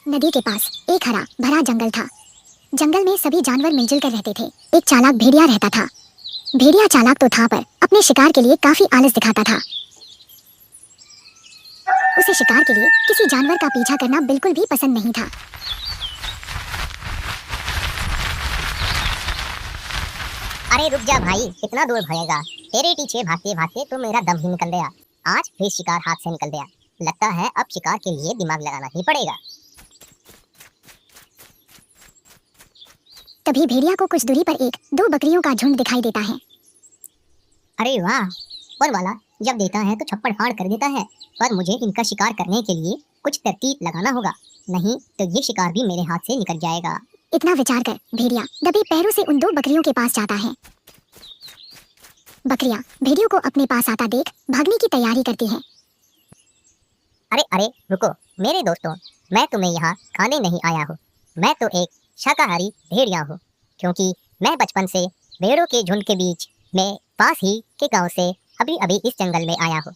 नदी के पास एक हरा भरा जंगल था। जंगल में सभी जानवर मिलजुल कर रहते थे। एक चालाक भेड़िया रहता था। भेड़िया चालाक तो था, पर अपने शिकार के लिए काफी आलस दिखाता था। उसे शिकार के लिए किसी जानवर का पीछा करना बिल्कुल भी पसंद नहीं था। अरे रुक जा भाई, कितना दूर भागेगा? तेरे पीछे भागते भागते तो मेरा दम ही निकल गया। आज फिर शिकार हाथ से निकल गया। लगता है अब शिकार के लिए दिमाग लगाना ही पड़ेगा। तभी भेड़िया को कुछ दूरी पर एक दो बकरियों का झुंड दिखाई देता है। अरे वाह, ऊपर वाला जब देता है तो छप्पड़ फाड़ कर देता है। पर मुझे इनका शिकार करने के लिए कुछ तरकीब लगाना होगा, नहीं तो ये शिकार भी मेरे हाथ से निकल जाएगा। इतना विचार कर भेड़िया दबे पैरों से उन दो बकरियों के पास जाता है। बकरियां भेड़ियों को अपने पास आता देख भागने की तैयारी करती हैं। अरे अरे रुको मेरे दोस्तों, मैं तुम्हें यहाँ खाने नहीं आया हूँ। मैं तो एक शाकाहारी भेड़िया हूँ, क्योंकि मैं बचपन से भेड़ों के झुंड के बीच में पास ही के गांव से अभी अभी इस जंगल में आया हूँ।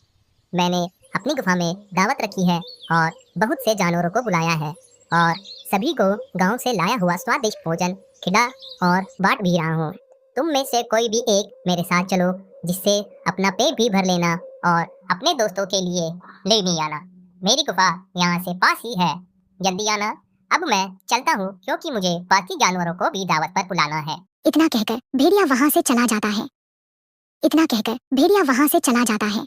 मैंने अपनी गुफा में दावत रखी है और बहुत से जानवरों को बुलाया है और सभी को गांव से लाया हुआ स्वादिष्ट भोजन खिला और बांट भी रहा हूँ। तुम में से कोई भी एक मेरे साथ चलो, जिससे अपना पेट भी भर लेना और अपने दोस्तों के लिए ले नहीं आना। मेरी गुफा यहाँ से पास ही है, जल्दी आना। अब मैं चलता हूँ, क्योंकि मुझे बाकी जानवरों को भी दावत पर बुलाना है। इतना कहकर भेड़िया वहां से चला जाता है। इतना कहकर भेड़िया वहां से चला जाता है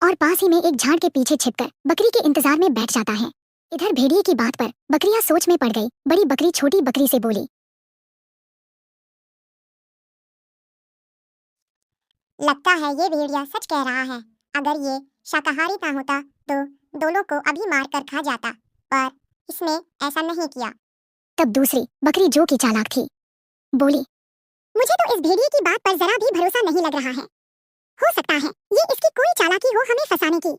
और पास ही में एक झाड़ के पीछे छिपकर बकरी के इंतजार में बैठ जाता है। इधर भेड़िए की बात पर बकरियां सोच में पड़ गई। बड़ी बकरी छोटी बकरी से बोली, लगता है ये भेड़िया सच कह रहा है। अगर ये शाकाहारी ना होता तो दोनों को अभी मार कर खा जाता, पर इसने ऐसा नहीं किया। तब दूसरी बकरी जो कि चालाक थी बोली, मुझे तो इस भेड़िए की बात पर जरा भी भरोसा नहीं लग रहा है। हो सकता है ये इसकी कोई चालाकी हो हमें फंसाने की।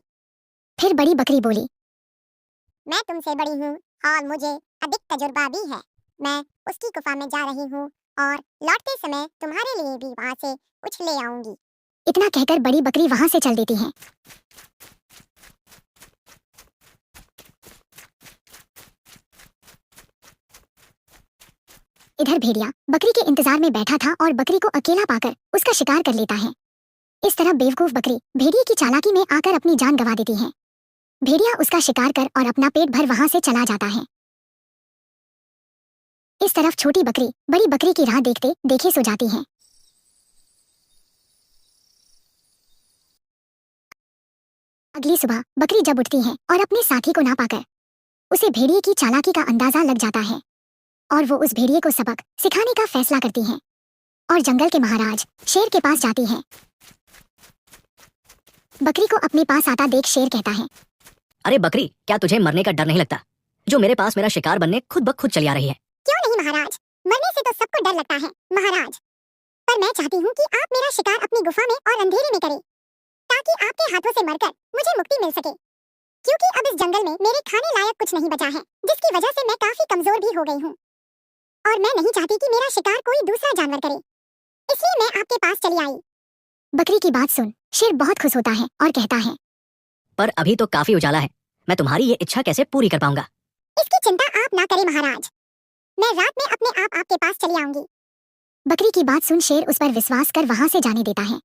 फिर बड़ी बकरी बोली, मैं तुमसे बड़ी हूँ और मुझे अधिक तजुर्बा भी है। मैं उसकी गुफा में जा रही हूँ और लौटते समय तुम्हारे लिए भी वहाँ से कुछ ले आऊंगी। इतना कहकर बड़ी बकरी वहां से चल देती है। इधर भेड़िया बकरी के इंतजार में बैठा था और बकरी को अकेला पाकर उसका शिकार कर लेता है। इस तरह बेवकूफ बकरी भेड़िए की चालाकी में आकर अपनी जान गंवा देती है। भेड़िया उसका शिकार कर और अपना पेट भर वहां से चला जाता है। इस तरफ छोटी बकरी बड़ी बकरी की राह देखते देखे सो जाती है। अगली सुबह बकरी जब उठती है और अपने साथी को ना पाकर उसे भेड़िए की चालाकी का अंदाजा लग जाता है और वो उस भेड़िए को सबक सिखाने का फैसला करती है और जंगल के महाराज शेर के पास जाती है। बकरी को अपने पास आता देख शेर कहता है, अरे बकरी, क्या तुझे मरने का डर नहीं लगता, जो मेरे पास मेरा शिकार बनने खुद ब खुद चली आ रही है? क्यों नहीं महाराज, मरने से तो सबको डर लगता है महाराज। पर मैं चाहती हूँ कि आप मेरा शिकार अपनी गुफा में और अंधेरे में करें, ताकि आपके हाथों से मरकर मुझे मुक्ति मिल सके। क्योंकि अब इस जंगल में मेरे खाने लायक कुछ नहीं बचा है, जिसकी वजह से मैं काफी कमजोर भी हो गई हूँ और मैं नहीं चाहती कि मेरा शिकार कोई दूसरा जानवर करे, इसलिए मैं आपके पास चली आई। बकरी की बात सुन शेर बहुत खुश होता है और कहता है, पर अभी तो काफी उजाला है, मैं तुम्हारी ये इच्छा कैसे पूरी कर पाऊंगा? इसकी चिंता आप ना करें महाराज, मैं रात में अपने आप आपके पास चली आऊंगी। बकरी की बात सुन शेर उस पर विश्वास कर वहां से जाने देता है।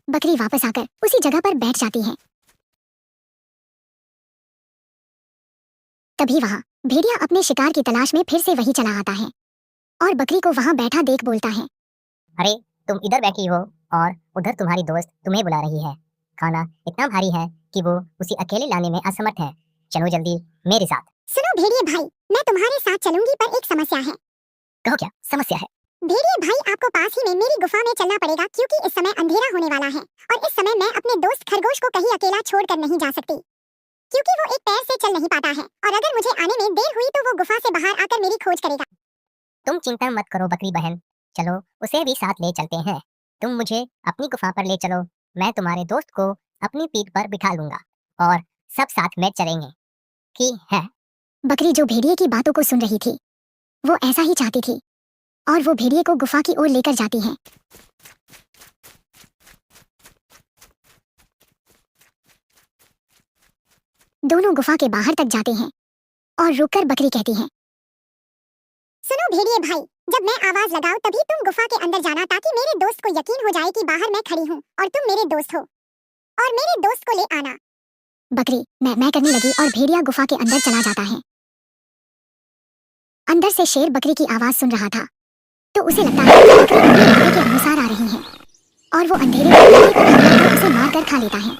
बकरी वापस आकर उसी जगह पर बैठ जाती है। तभी वहां भेड़िया अपने शिकार की तलाश में फिर से वही चला आता है और बकरी को वहां बैठा देख बोलता है, अरे तुम इधर बैठी हो और उधर तुम्हारी दोस्त तुम्हें बुला रही है। खाना इतना भारी है कि वो उसे अकेले लाने में असमर्थ है। चलो जल्दी मेरे साथ। सुनो भेड़िए भाई, मैं तुम्हारे साथ चलूंगी, पर एक समस्या है। कहो क्या समस्या है? भेड़िए भाई, आपको पास ही में मेरी गुफा में चलना पड़ेगा, क्योंकि इस समय अंधेरा होने वाला है और इस समय मैं अपने दोस्त खरगोश को कहीं अकेला छोड़कर नहीं जा सकती, क्योंकि वो एक पैर से चल नहीं पाता है और अगर मुझे आने में देर हुई तो वो गुफा से बाहर आकर मेरी खोज करेगा। तुम चिंता मत करो बकरी बहन, चलो उसे भी साथ ले चलते हैं। तुम मुझे अपनी गुफा पर ले चलो, मैं तुम्हारे दोस्त को अपनी पीठ पर बिठा लूंगा और सब साथ में चलेंगे, ठीक है? बकरी जो भेड़िए की बातों को सुन रही थी वो ऐसा ही चाहती थी और वो भेड़िए को गुफा की ओर लेकर जाती है। दोनों गुफा के बाहर तक जाते हैं और रुककर बकरी कहती है, सुनो भेड़िए भाई, जब मैं आवाज लगाऊं तभी तुम गुफा के अंदर जाना, ताकि मेरे दोस्त को यकीन हो जाए कि बाहर मैं खड़ी हूँ और तुम मेरे दोस्त हो, और मेरे दोस्त को ले आना। बकरी मैं करने लगी और भेड़िया गुफा के अंदर चला जाता है। अंदर से शेर बकरी की आवाज सुन रहा था, तो उसे लगता है कि बकरी अपने घोड़े के अनुसार आ रही है और वो अंधेरे में बकरी को पकड़कर उसे मार कर खा लेता है।